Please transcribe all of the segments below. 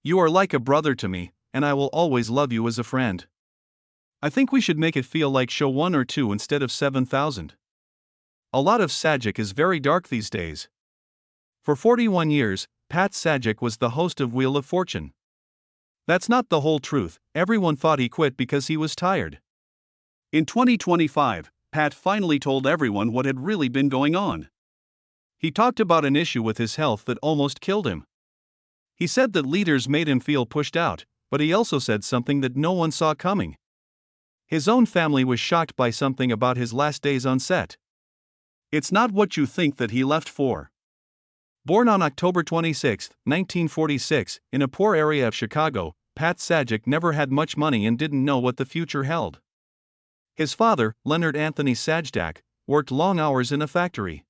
You are like a brother to me, and I will always love you as a friend. I think we should make it feel like show 1 or 2 instead of 7,000. A lot of Sajak is very dark these days. For 41 years, Pat Sajak was the host of Wheel of Fortune. That's not the whole truth. Everyone thought he quit because he was tired. In 2025, Pat finally told everyone what had really been going on. He talked about an issue with his health that almost killed him. He said that leaders made him feel pushed out, but he also said something that no one saw coming. His own family was shocked by something about his last days on set. It's not what you think that he left for. Born on October 26, 1946, in a poor area of Chicago, Pat Sajak never had much money and didn't know what the future held. His father, Leonard Anthony Sajak, worked long hours in a factory.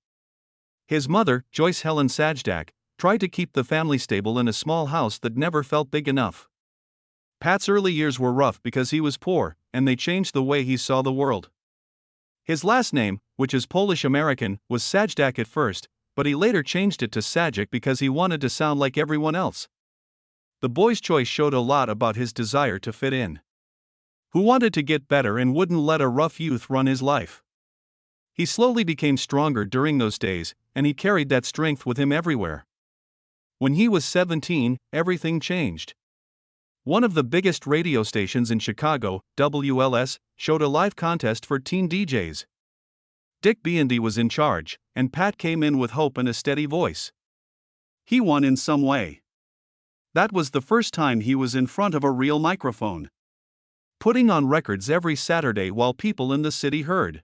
His mother, Joyce Helen Sajak, tried to keep the family stable in a small house that never felt big enough. Pat's early years were rough because he was poor, and they changed the way he saw the world. His last name, which is Polish-American, was Sajak at first, but he later changed it to Sajak because he wanted to sound like everyone else. The boy's choice showed a lot about his desire to fit in. Who wanted to get better and wouldn't let a rough youth run his life. He slowly became stronger during those days, and he carried that strength with him everywhere. When he was 17, everything changed. One of the biggest radio stations in Chicago, WLS, showed a live contest for teen DJs. Dick B&D was in charge, and Pat came in with hope and a steady voice. He won in some way. That was the first time he was in front of a real microphone, putting on records every Saturday while people in the city heard.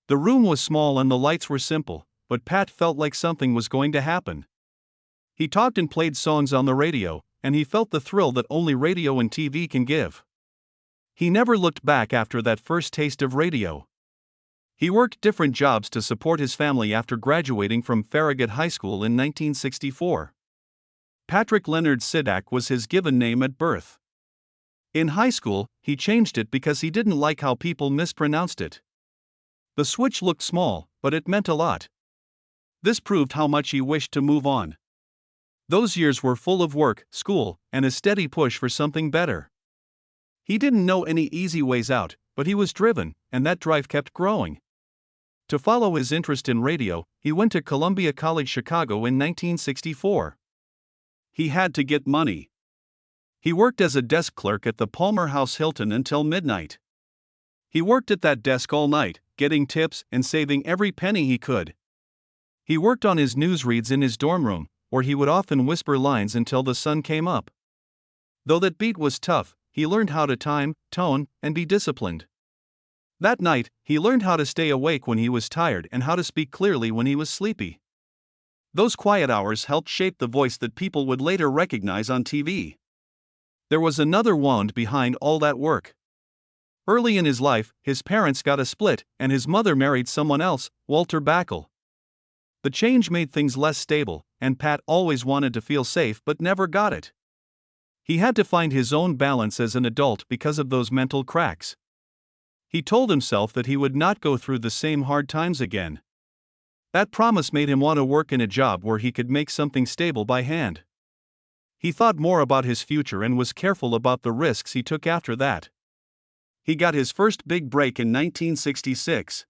The room was small and the lights were simple, but Pat felt like something was going to happen. He talked and played songs on the radio, and he felt the thrill that only radio and TV can give. He never looked back after that first taste of radio. He worked different jobs to support his family after graduating from Farragut High School in 1964. Patrick Leonard Sajak was his given name at birth. In high school, he changed it because he didn't like how people mispronounced it. The switch looked small, but it meant a lot. This proved how much he wished to move on. Those years were full of work, school, and a steady push for something better. He didn't know any easy ways out, but he was driven, and that drive kept growing. To follow his interest in radio, he went to Columbia College Chicago in 1964. He had to get money. He worked as a desk clerk at the Palmer House Hilton until midnight. He worked at that desk all night, getting tips and saving every penny he could. He worked on his newsreads in his dorm room, where he would often whisper lines until the sun came up. Though that beat was tough, he learned how to time, tone, and be disciplined. That night, he learned how to stay awake when he was tired and how to speak clearly when he was sleepy. Those quiet hours helped shape the voice that people would later recognize on TV. There was another wound behind all that work. Early in his life, his parents got a split, and his mother married someone else, Walter Bacall. The change made things less stable, and Pat always wanted to feel safe but never got it. He had to find his own balance as an adult because of those mental cracks. He told himself that he would not go through the same hard times again. That promise made him want to work in a job where he could make something stable by hand. He thought more about his future and was careful about the risks he took after that. He got his first big break in 1966.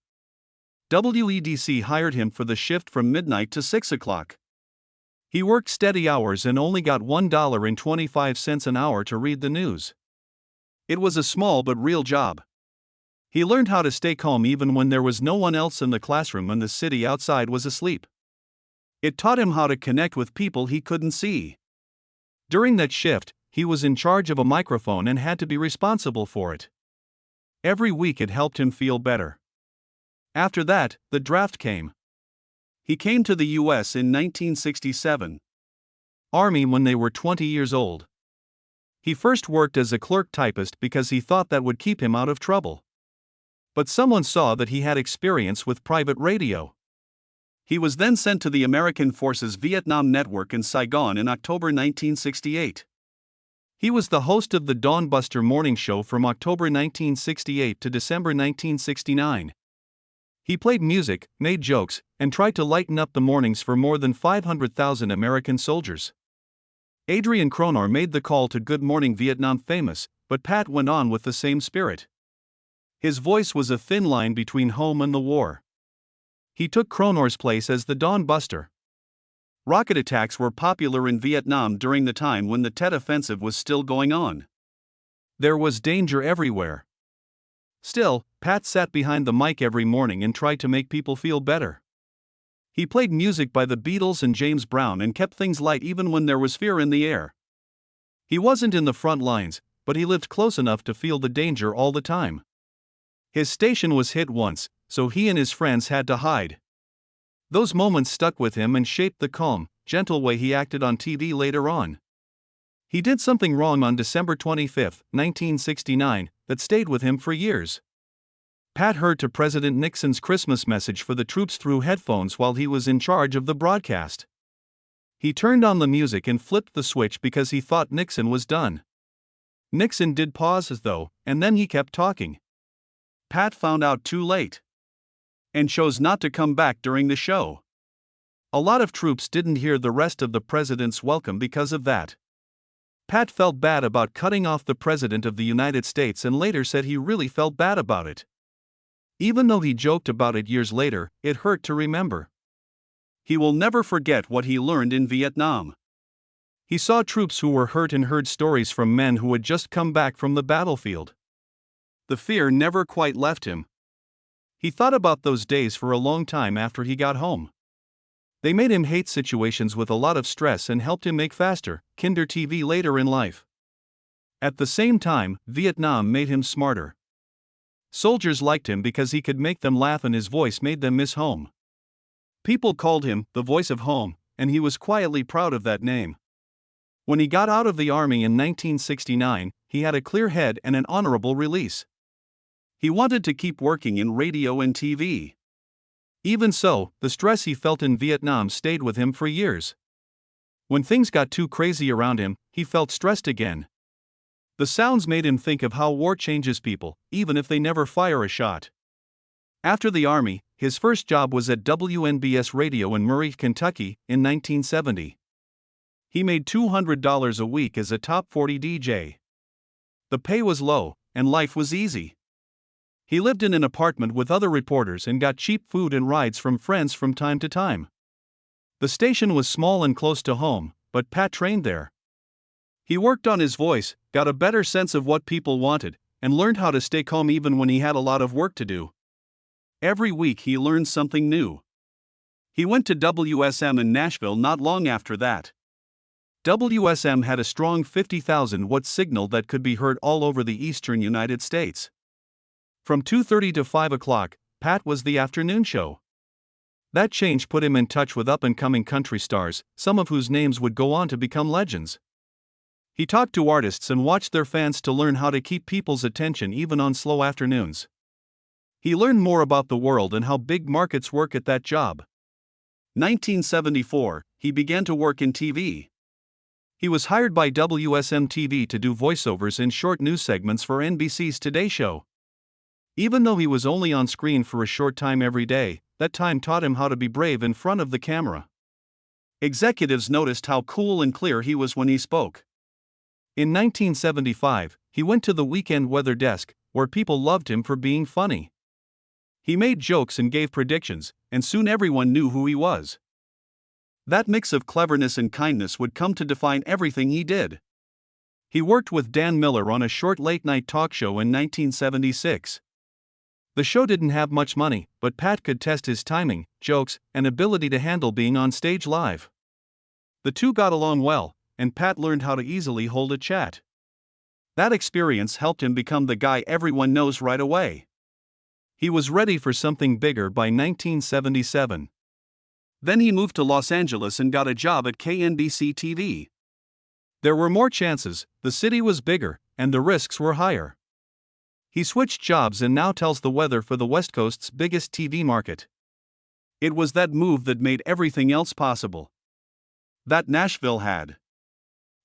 WEDC hired him for the shift from midnight to 6 o'clock. He worked steady hours and only got $1.25 an hour to read the news. It was a small but real job. He learned how to stay calm even when there was no one else in the classroom and the city outside was asleep. It taught him how to connect with people he couldn't see. During that shift, he was in charge of a microphone and had to be responsible for it. Every week it helped him feel better. After that, the draft came. He came to the U.S. in 1967. Army when they were 20 years old. He first worked as a clerk typist because he thought that would keep him out of trouble. But someone saw that he had experience with private radio. He was then sent to the American Forces Vietnam Network in Saigon in October 1968. He was the host of the Dawnbuster morning show from October 1968 to December 1969. He played music, made jokes, and tried to lighten up the mornings for more than 500,000 American soldiers. Adrian Cronor made the call to Good Morning Vietnam famous, but Pat went on with the same spirit. His voice was a thin line between home and the war. He took Cronor's place as the Dawn Buster. Rocket attacks were popular in Vietnam during the time when the Tet Offensive was still going on. There was danger everywhere. Still, Pat sat behind the mic every morning and tried to make people feel better. He played music by the Beatles and James Brown and kept things light even when there was fear in the air. He wasn't in the front lines, but he lived close enough to feel the danger all the time. His station was hit once, so he and his friends had to hide. Those moments stuck with him and shaped the calm, gentle way he acted on TV later on. He did something wrong on December 25, 1969, that stayed with him for years. Pat heard to President Nixon's Christmas message for the troops through headphones while he was in charge of the broadcast. He turned on the music and flipped the switch because he thought Nixon was done. Nixon did pause though, and then he kept talking. Pat found out too late and chose not to come back during the show. A lot of troops didn't hear the rest of the president's welcome because of that. Pat felt bad about cutting off the President of the United States and later said he really felt bad about it. Even though he joked about it years later, it hurt to remember. He will never forget what he learned in Vietnam. He saw troops who were hurt and heard stories from men who had just come back from the battlefield. The fear never quite left him. He thought about those days for a long time after he got home. They made him hate situations with a lot of stress and helped him make faster, kinder TV later in life. At the same time, Vietnam made him smarter. Soldiers liked him because he could make them laugh and his voice made them miss home. People called him the voice of home, and he was quietly proud of that name. When he got out of the army in 1969, he had a clear head and an honorable release. He wanted to keep working in radio and TV. Even so, the stress he felt in Vietnam stayed with him for years. When things got too crazy around him, he felt stressed again. The sounds made him think of how war changes people, even if they never fire a shot. After the army, his first job was at WNBS Radio in Murray, Kentucky, in 1970. He made $200 a week as a top 40 DJ. The pay was low, and life was easy. He lived in an apartment with other reporters and got cheap food and rides from friends from time to time. The station was small and close to home, but Pat trained there. He worked on his voice, got a better sense of what people wanted, and learned how to stay calm even when he had a lot of work to do. Every week he learned something new. He went to WSM in Nashville not long after that. WSM had a strong 50,000-watt signal that could be heard all over the eastern United States. From 2:30 to 5 o'clock, Pat was the afternoon show. That change put him in touch with up-and-coming country stars, some of whose names would go on to become legends. He talked to artists and watched their fans to learn how to keep people's attention even on slow afternoons. He learned more about the world and how big markets work at that job. 1974, he began to work in TV. He was hired by WSM-TV to do voiceovers in short news segments for NBC's Today Show. Even though he was only on screen for a short time every day, that time taught him how to be brave in front of the camera. Executives noticed how cool and clear he was when he spoke. In 1975, he went to the weekend weather desk, where people loved him for being funny. He made jokes and gave predictions, and soon everyone knew who he was. That mix of cleverness and kindness would come to define everything he did. He worked with Dan Miller on a short late-night talk show in 1976. The show didn't have much money, but Pat could test his timing, jokes, and ability to handle being on stage live. The two got along well, and Pat learned how to easily hold a chat. That experience helped him become the guy everyone knows right away. He was ready for something bigger by 1977. Then he moved to Los Angeles and got a job at KNBC-TV. There were more chances, the city was bigger, and the risks were higher. He switched jobs and now tells the weather for the West Coast's biggest TV market. It was that move that made everything else possible. That Nashville had.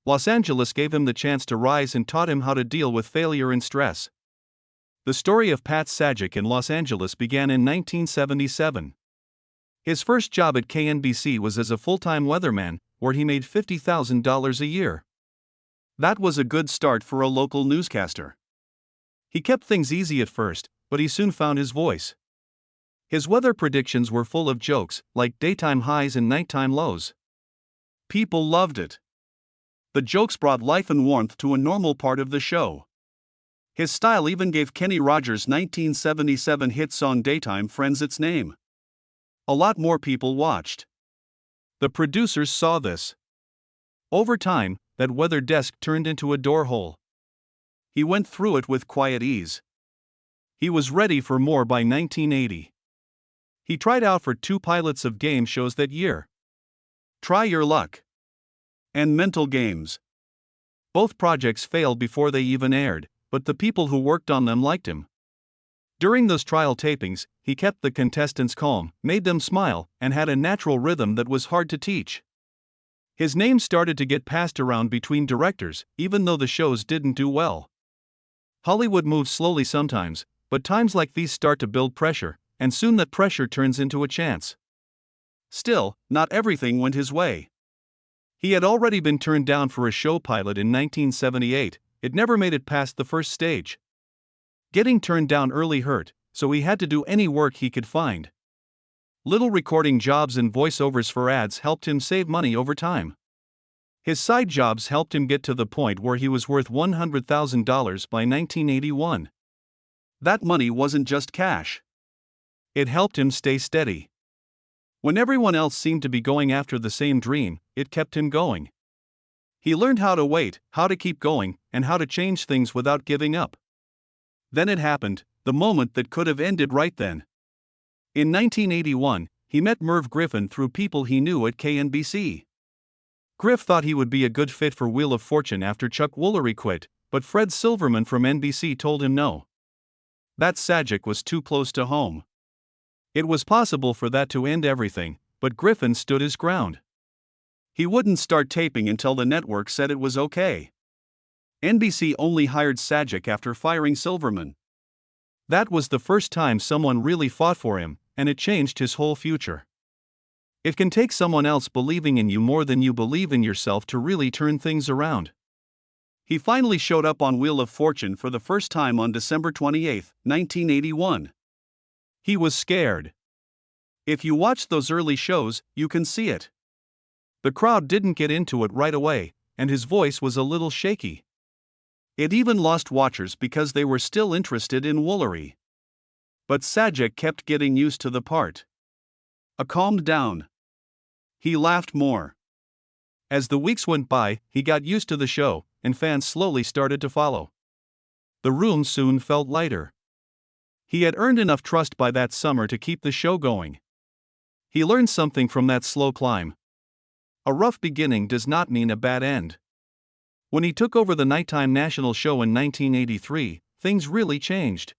Los Angeles gave him the chance to rise and taught him how to deal with failure and stress. The story of Pat Sajak in Los Angeles began in 1977. His first job at KNBC was as a full-time weatherman, where he made $50,000 a year. That was a good start for a local newscaster. He kept things easy at first, but he soon found his voice. His weather predictions were full of jokes, like daytime highs and nighttime lows. People loved it. The jokes brought life and warmth to a normal part of the show. His style even gave Kenny Rogers' 1977 hit song Daytime Friends its name. A lot more people watched. The producers saw this. Over time, that weather desk turned into a door hole. He went through it with quiet ease. He was ready for more by 1980. He tried out for 2 pilots of game shows that year. Try Your Luck and Mental Games. Both projects failed before they even aired, but the people who worked on them liked him. During those trial tapings, he kept the contestants calm, made them smile, and had a natural rhythm that was hard to teach. His name started to get passed around between directors, even though the shows didn't do well. Hollywood moves slowly sometimes, but times like these start to build pressure, and soon that pressure turns into a chance. Still, not everything went his way. He had already been turned down for a show pilot in 1978, it never made it past the first stage. Getting turned down early hurt, so he had to do any work he could find. Little recording jobs and voiceovers for ads helped him save money over time. His side jobs helped him get to the point where he was worth $100,000 by 1981. That money wasn't just cash. It helped him stay steady. When everyone else seemed to be going after the same dream, it kept him going. He learned how to wait, how to keep going, and how to change things without giving up. Then it happened, the moment that could have ended right then. In 1981, he met Merv Griffin through people he knew at KNBC. Griff thought he would be a good fit for Wheel of Fortune after Chuck Woolery quit, but Fred Silverman from NBC told him no. That Sajak was too close to home. It was possible for that to end everything, but Griffin stood his ground. He wouldn't start taping until the network said it was okay. NBC only hired Sajak after firing Silverman. That was the first time someone really fought for him, and it changed his whole future. It can take someone else believing in you more than you believe in yourself to really turn things around. He finally showed up on Wheel of Fortune for the first time on December 28, 1981. He was scared. If you watch those early shows, you can see it. The crowd didn't get into it right away, and his voice was a little shaky. It even lost watchers because they were still interested in Woolery. But Sajak kept getting used to the part. Calmed down. He laughed more. As the weeks went by, he got used to the show, and fans slowly started to follow. The room soon felt lighter. He had earned enough trust by that summer to keep the show going. He learned something from that slow climb. A rough beginning does not mean a bad end. When he took over the nighttime national show in 1983, things really changed.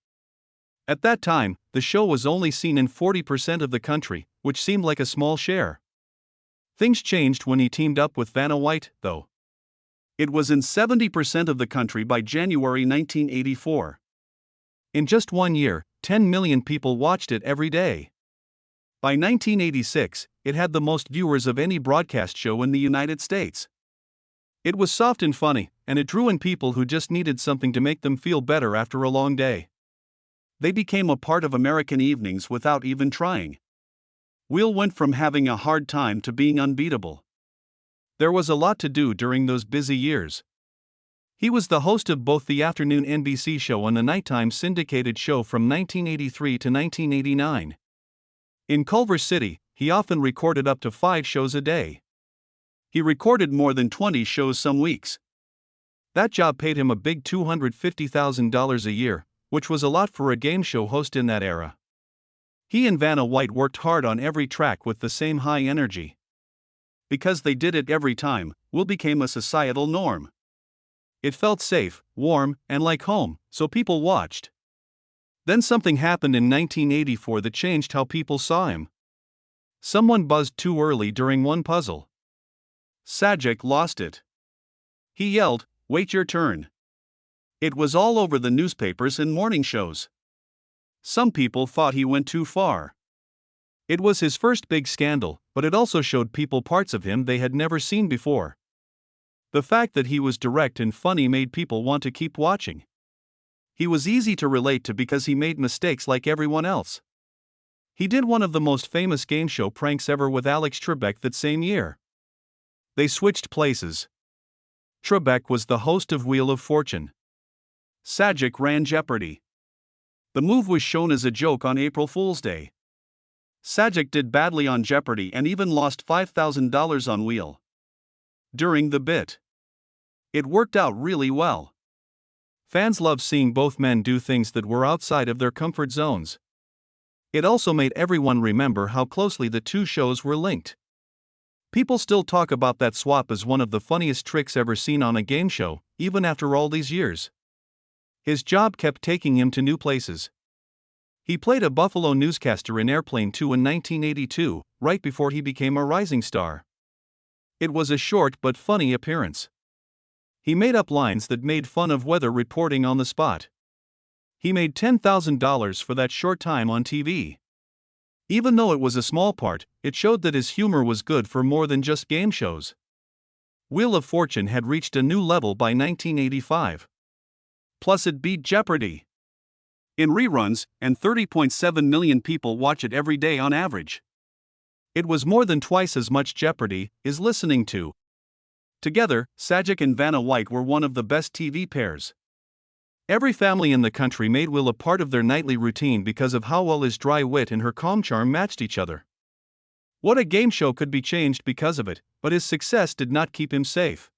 At that time, the show was only seen in 40% of the country, which seemed like a small share. Things changed when he teamed up with Vanna, though. It was in 70% of the country by January 1984. In just 1 year, 10 million people watched it every day. By 1986, it had the most viewers of any broadcast show in the United States. It was soft and funny, and it drew in people who just needed something to make them feel better after a long day. They became a part of American evenings without even trying. Wheel went from having a hard time to being unbeatable. There was a lot to do during those busy years. He was the host of both the afternoon NBC show and the nighttime syndicated show from 1983 to 1989. In Culver City, he often recorded up to 5 shows a day. He recorded more than 20 shows some weeks. That job paid him a big $250,000 a year, which was a lot for a game show host in that era. He and Vanna worked hard on every track with the same high energy. Because they did it every time, Will became a societal norm. It felt safe, warm, and like home, so people watched. Then something happened in 1984 that changed how people saw him. Someone buzzed too early during one puzzle. Sajak lost it. He yelled, "Wait your turn." It was all over the newspapers and morning shows. Some people thought he went too far. It was his first big scandal, but it also showed people parts of him they had never seen before. The fact that he was direct and funny made people want to keep watching. He was easy to relate to because he made mistakes like everyone else. He did one of the most famous game show pranks ever with Alex Trebek that same year. They switched places. Trebek was the host of Wheel of Fortune. Sajak ran Jeopardy! The move was shown as a joke on April Fool's Day. Sajak did badly on Jeopardy! And even lost $5,000 on Wheel. During the bit. It worked out really well. Fans loved seeing both men do things that were outside of their comfort zones. It also made everyone remember how closely the two shows were linked. People still talk about that swap as one of the funniest tricks ever seen on a game show, even after all these years. His job kept taking him to new places. He played a Buffalo newscaster in Airplane 2 in 1982, right before he became a rising star. It was a short but funny appearance. He made up lines that made fun of weather reporting on the spot. He made $10,000 for that short time on TV. Even though it was a small part, it showed that his humor was good for more than just game shows. Wheel of Fortune had reached a new level by 1985. Plus it beat Jeopardy! In reruns, and 30.7 million people watch it every day on average. It was more than twice as much Jeopardy! Is listening to. Together, Sajak and Vanna White were one of the best TV pairs. Every family in the country made Will a part of their nightly routine because of how well his dry wit and her calm charm matched each other. What a game show could be changed because of it, but his success did not keep him safe.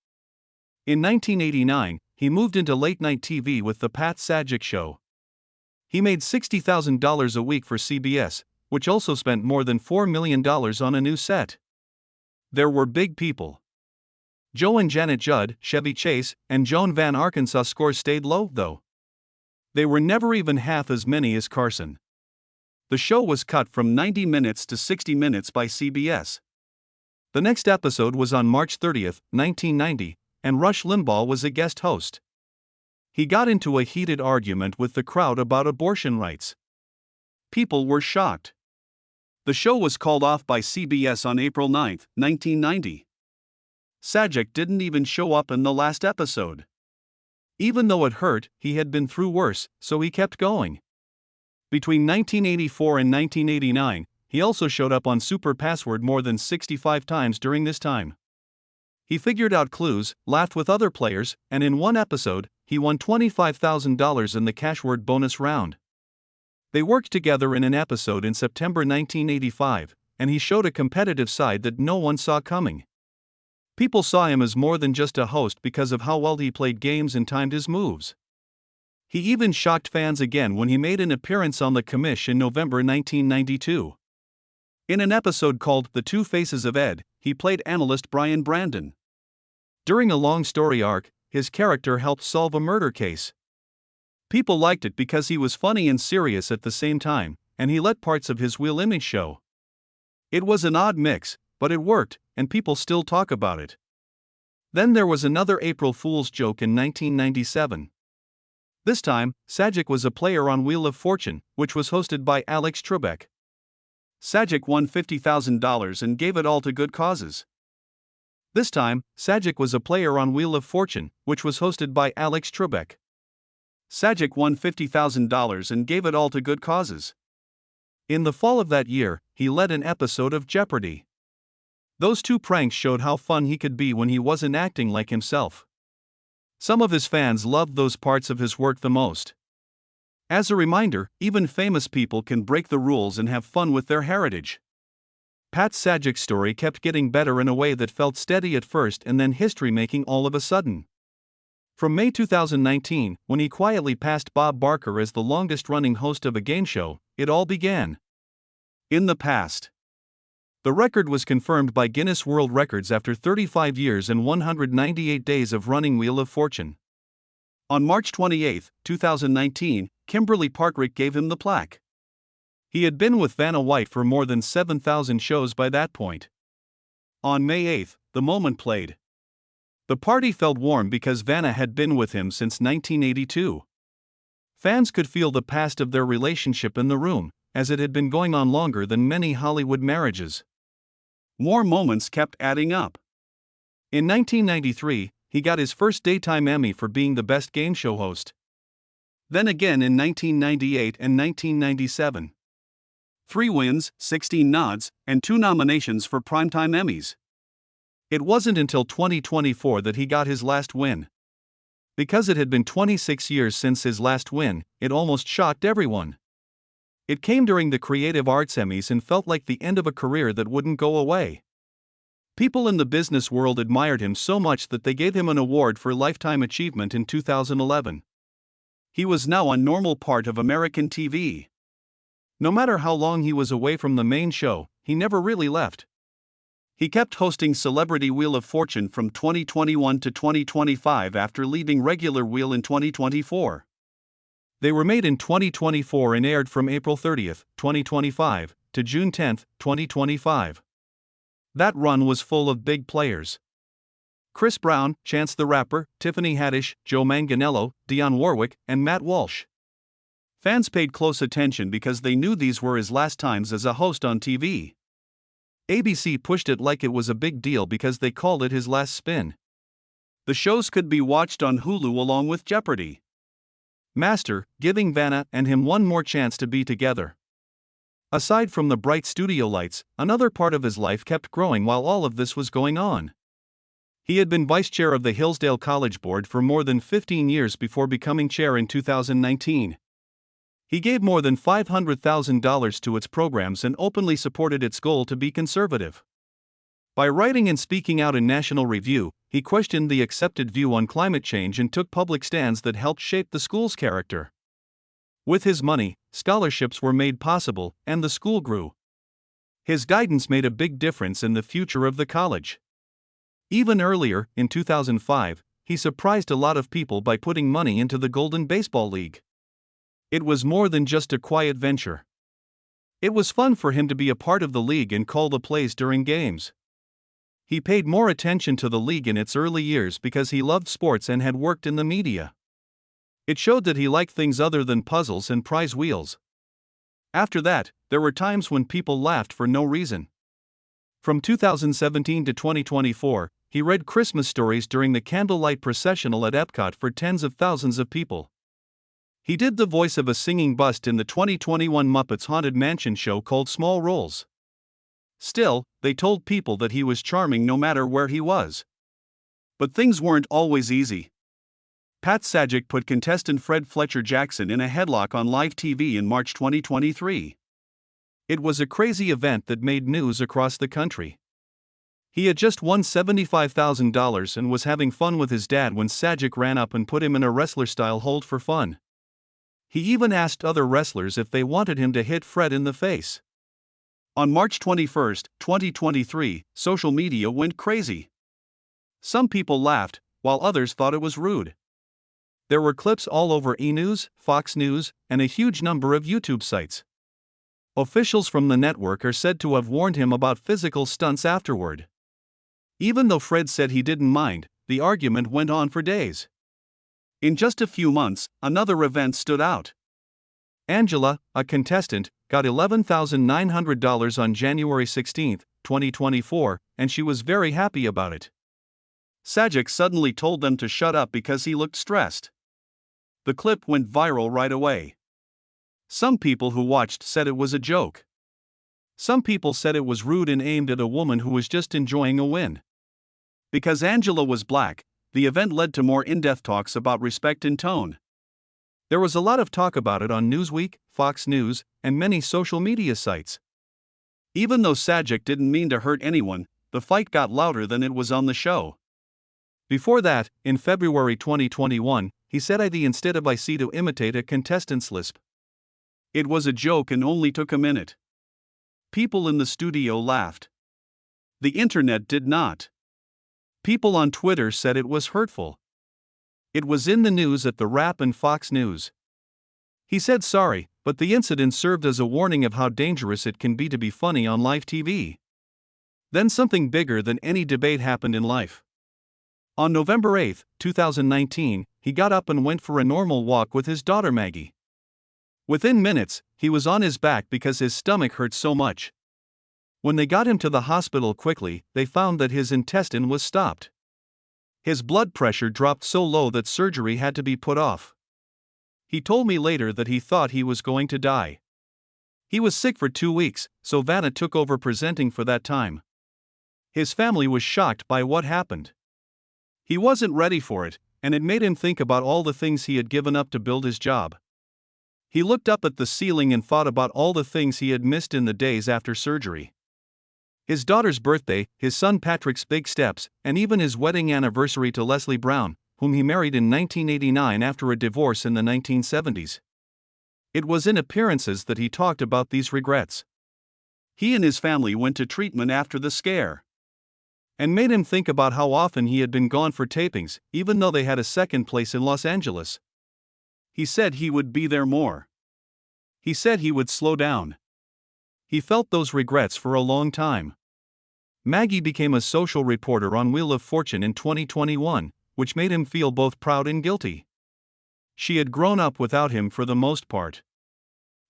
In 1989, he moved into late-night TV with The Pat Sajak Show. He made $60,000 a week for CBS, which also spent more than $4 million on a new set. There were big people. Joe and Janet Judd, Chevy Chase, and Joan Van Arkansas scores stayed low, though. They were never even half as many as Carson. The show was cut from 90 minutes to 60 minutes by CBS. The next episode was on March 30, 1990, and Rush Limbaugh was a guest host. He got into a heated argument with the crowd about abortion rights. People were shocked. The show was called off by CBS on April 9, 1990. Sajak didn't even show up in the last episode. Even though it hurt, he had been through worse, so he kept going. Between 1984 and 1989, he also showed up on Super Password more than 65 times during this time. He figured out clues, laughed with other players, and in one episode, he won $25,000 in the cashword bonus round. They worked together in an episode in September 1985, and he showed a competitive side that no one saw coming. People saw him as more than just a host because of how well he played games and timed his moves. He even shocked fans again when he made an appearance on The Commish in November 1992. In an episode called The Two Faces of Ed, he played analyst Brian Brandon. During a long story arc, his character helped solve a murder case. People liked it because he was funny and serious at the same time, and he let parts of his Wheel image show. It was an odd mix, but it worked, and people still talk about it. Then there was another April Fool's joke in 1997. This time, Sajak was a player on Wheel of Fortune, which was hosted by Alex Trebek. Sajak won $50,000 and gave it all to good causes. This time, Sajak was a player on Wheel of Fortune, which was hosted by Alex Trebek. Sajak won $50,000 and gave it all to good causes. In the fall of that year, he led an episode of Jeopardy! Those two pranks showed how fun he could be when he wasn't acting like himself. Some of his fans loved those parts of his work the most. As a reminder, even famous people can break the rules and have fun with their heritage. Pat Sajak's story kept getting better in a way that felt steady at first and then history-making all of a sudden. From May 2019, when he quietly passed Bob Barker as the longest-running host of a game show, it all began. In the past. The record was confirmed by Guinness World Records after 35 years and 198 days of running Wheel of Fortune. On March 28, 2019, Kimberly Parkrick gave him the plaque. He had been with Vanna White for more than 7,000 shows by that point. On May 8, the moment played. The party felt warm because Vanna had been with him since 1982. Fans could feel the past of their relationship in the room, as it had been going on longer than many Hollywood marriages. More moments kept adding up. In 1993, he got his first daytime Emmy for being the best game show host. Then again in 1998 and 1997. 3 wins, 16 nods, and 2 nominations for Primetime Emmys. It wasn't until 2024 that he got his last win. Because it had been 26 years since his last win, it almost shocked everyone. It came during the Creative Arts Emmys and felt like the end of a career that wouldn't go away. People in the business world admired him so much that they gave him an award for Lifetime Achievement in 2011. He was now a normal part of American TV. No matter how long he was away from the main show, he never really left. He kept hosting Celebrity Wheel of Fortune from 2021 to 2025 after leaving regular Wheel in 2024. They were made in 2024 and aired from April 30, 2025, to June 10, 2025. That run was full of big players. Chris Brown, Chance the Rapper, Tiffany Haddish, Joe Manganiello, Dionne Warwick, and Matt Walsh. Fans paid close attention because they knew these were his last times as a host on TV. ABC pushed it like it was a big deal because they called it his last spin. The shows could be watched on Hulu along with Jeopardy! Master, giving Vanna and him one more chance to be together. Aside from the bright studio lights, another part of his life kept growing while all of this was going on. He had been vice chair of the Hillsdale College Board for more than 15 years before becoming chair in 2019. He gave more than $500,000 to its programs and openly supported its goal to be conservative. By writing and speaking out in National Review, he questioned the accepted view on climate change and took public stands that helped shape the school's character. With his money, scholarships were made possible, and the school grew. His guidance made a big difference in the future of the college. Even earlier, in 2005, he surprised a lot of people by putting money into the Golden Baseball League. It was more than just a quiet venture. It was fun for him to be a part of the league and call the plays during games. He paid more attention to the league in its early years because he loved sports and had worked in the media. It showed that he liked things other than puzzles and prize wheels. After that, there were times when people laughed for no reason. From 2017 to 2024, he read Christmas stories during the candlelight processional at Epcot for tens of thousands of people. He did the voice of a singing bust in the 2021 Muppets Haunted Mansion show called Small Roles. Still, they told people that he was charming no matter where he was. But things weren't always easy. Pat Sajak put contestant Fred Fletcher Jackson in a headlock on live TV in March 2023. It was a crazy event that made news across the country. He had just won $75,000 and was having fun with his dad when Sajak ran up and put him in a wrestler-style hold for fun. He even asked other wrestlers if they wanted him to hit Fred in the face. On March 21, 2023, social media went crazy. Some people laughed, while others thought it was rude. There were clips all over E! News, Fox News, and a huge number of YouTube sites. Officials from the network are said to have warned him about physical stunts afterward. Even though Fred said he didn't mind, the argument went on for days. In just a few months, another event stood out. Angela, a contestant, got $11,900 on January 16, 2024, and she was very happy about it. Sajak suddenly told them to shut up because he looked stressed. The clip went viral right away. Some people who watched said it was a joke. Some people said it was rude and aimed at a woman who was just enjoying a win. Because Angela was black, the event led to more in-depth talks about respect and tone. There was a lot of talk about it on Newsweek, Fox News, and many social media sites. Even though Sajak didn't mean to hurt anyone, the fight got louder than it was on the show. Before that, in February 2021, he said "ID" instead of "IC" to imitate a contestant's lisp. It was a joke and only took a minute. People in the studio laughed. The internet did not. People on Twitter said it was hurtful. It was in the news at the Wrap and Fox News. He said sorry, but the incident served as a warning of how dangerous it can be to be funny on live TV. Then something bigger than any debate happened in life. On November 8, 2019, he got up and went for a normal walk with his daughter Maggie. Within minutes, he was on his back because his stomach hurt so much. When they got him to the hospital quickly, they found that his intestine was stopped. His blood pressure dropped so low that surgery had to be put off. He told me later that he thought he was going to die. He was sick for 2 weeks, so Vanna took over presenting for that time. His family was shocked by what happened. He wasn't ready for it, and it made him think about all the things he had given up to build his job. He looked up at the ceiling and thought about all the things he had missed in the days after surgery. His daughter's birthday, his son Patrick's big steps, and even his wedding anniversary to Leslie Brown, whom he married in 1989 after a divorce in the 1970s. It was in appearances that he talked about these regrets. He and his family went to treatment after the scare. And made him think about how often he had been gone for tapings, even though they had a second place in Los Angeles. He said he would be there more. He said he would slow down. He felt those regrets for a long time. Maggie became a social reporter on Wheel of Fortune in 2021, which made him feel both proud and guilty. She had grown up without him for the most part.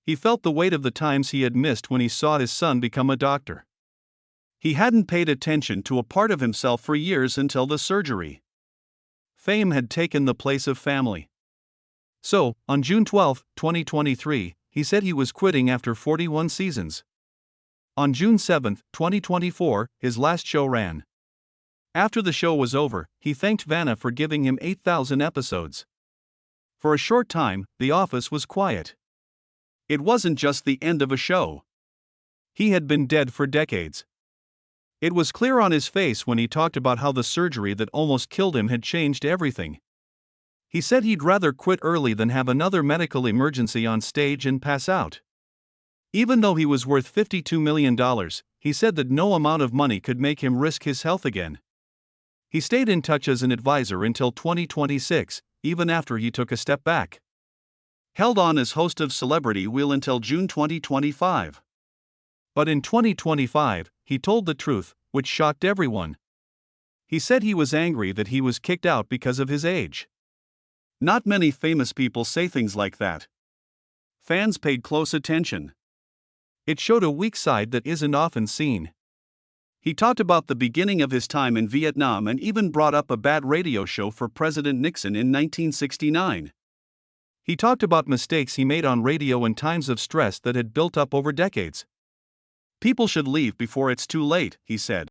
He felt the weight of the times he had missed when he saw his son become a doctor. He hadn't paid attention to a part of himself for years until the surgery. Fame had taken the place of family. So, on June 12, 2023, he said he was quitting after 41 seasons. On June 7, 2024, his last show ran. After the show was over, he thanked Vanna for giving him 8,000 episodes. For a short time, the office was quiet. It wasn't just the end of a show. He had been dead for decades. It was clear on his face when he talked about how the surgery that almost killed him had changed everything. He said he'd rather quit early than have another medical emergency on stage and pass out. Even though he was worth $52 million, he said that no amount of money could make him risk his health again. He stayed in touch as an advisor until 2026, even after he took a step back. Held on as host of Celebrity Wheel until June 2025. But in 2025, he told the truth, which shocked everyone. He said he was angry that he was kicked out because of his age. Not many famous people say things like that. Fans paid close attention. It showed a weak side that isn't often seen. He talked about the beginning of his time in Vietnam and even brought up a bad radio show for President Nixon in 1969. He talked about mistakes he made on radio and times of stress that had built up over decades. People should leave before it's too late, he said.